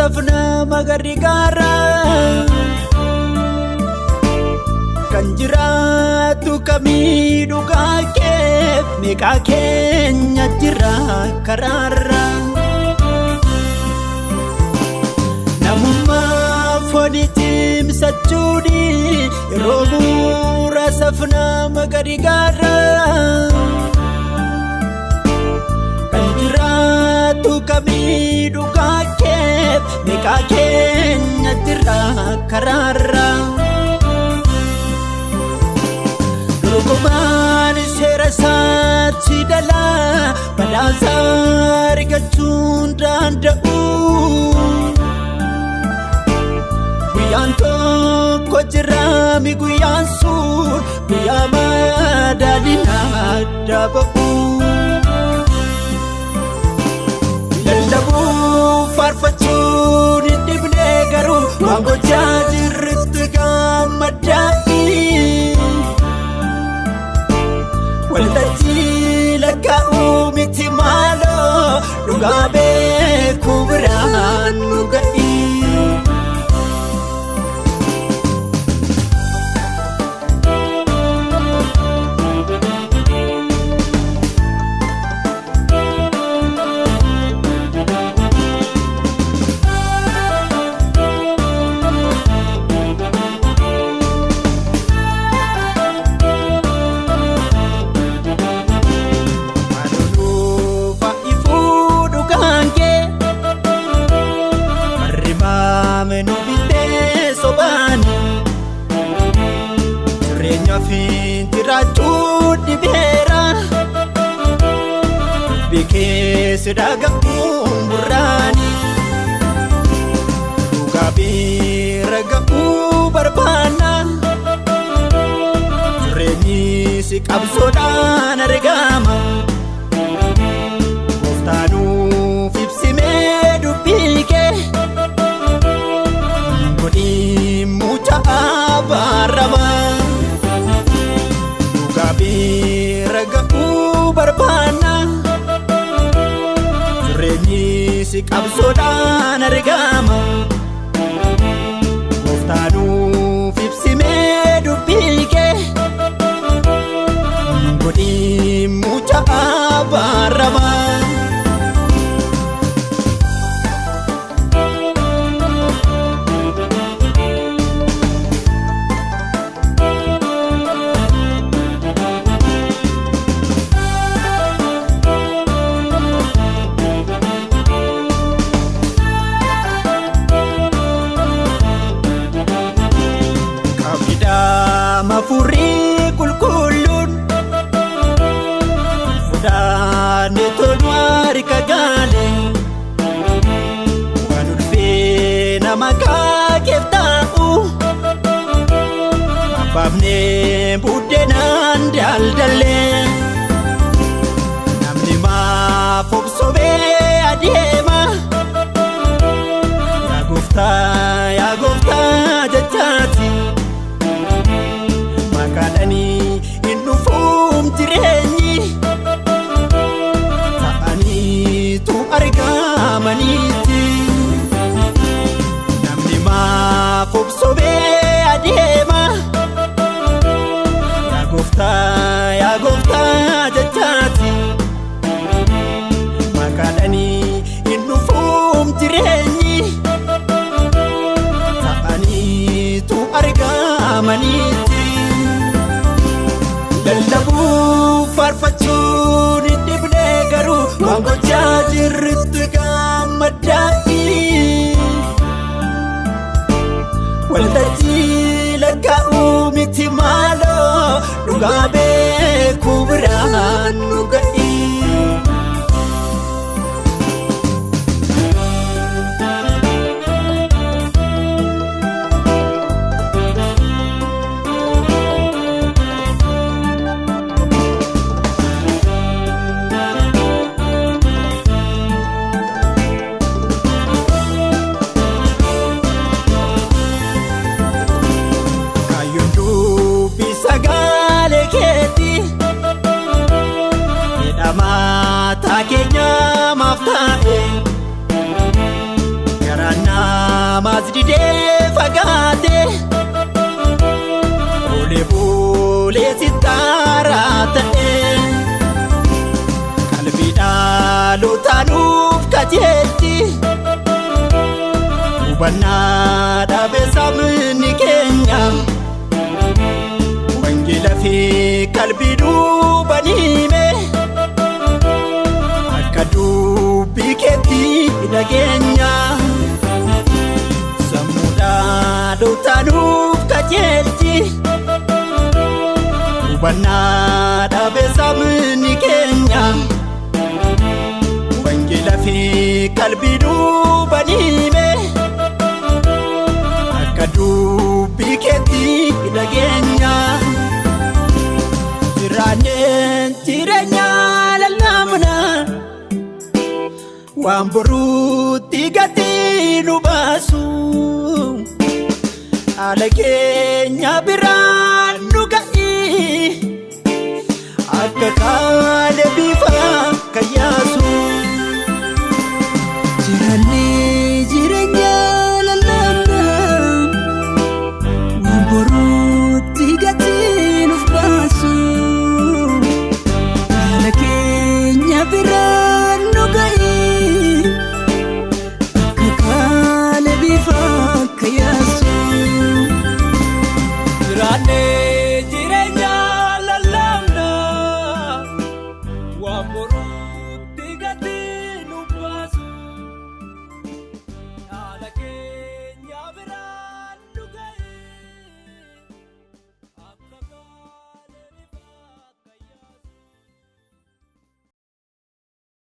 safna magarigara kan jiraatu kamiidhu kaakee meeqaa keenya jira karaarra namummaa fooniitiin sachuudhi yeroo bu'uura safna magarigara kan jiraatu kamiidhu kaakee meeqaa keenya jira karaarra Kumaan seera isaatti dhalaa badhaasa argachuun danda'u guyyaan tokko jiraami guyyaan sun guyyaa madaaliin adda ba'u lallabuu faarfachuun hin dhibne garuu waan gochaa jirrutti gammadaa'i waltajjii lakkaa'uu miti maaloo dhugaa beekuu biraan nu ga'i. Fintiraachuudhi beera bikeessa dhagahuun burraani dhugaa beera gahuu barbaanna jireenyi si qabsoodhaan argama gooftaanuuf ibsimee dubbii kee godhii mucaa baarrama. Beera gahuu barbaanna jireenyi si qabsoodhaan argama gooftaanuuf ibsimee dubbii kee godhii mucaa baarrama. Mafurii kulkulluun fuudhaanii tolwaari kagaale waan ulfee nama kaakeef taa'u abbaafnee buddeenaan daldallee namni maaf obsobee adeema yaa gooftaa jechaati. Makaadhanii hin dhufuun jireenyi ta'aniitu argamaniiti namni maaf obsobee adeema yaa gooftaa jechaati makaadhanii hin dhufuun jireenyi ta'aniitu argamaniiti. Lallabuu faarfachuun hin dhibne garuu waan gochaa jirrutti gammadaa'i waltajjii lakkaa'uu miti maaloo dhugaa beekuu biraan nu ga'i. namas didee fagaate Olee bulee sitaaraa ta'e qalbii dhalootanuuf kajeelchi hubannaa dhabe sabni keenya wangeela fi qalbii duubaniime akka dubbii keetti dhageenya sammuu dhalootanuuf kajeelchi hubannaa dhabe sabni keenya wangeela fi qalbii duubaniime akka dubbii keetti dhageenya jiraanneen jireenya lallaamna waan boruutti gatii nu baasu haala keenya bira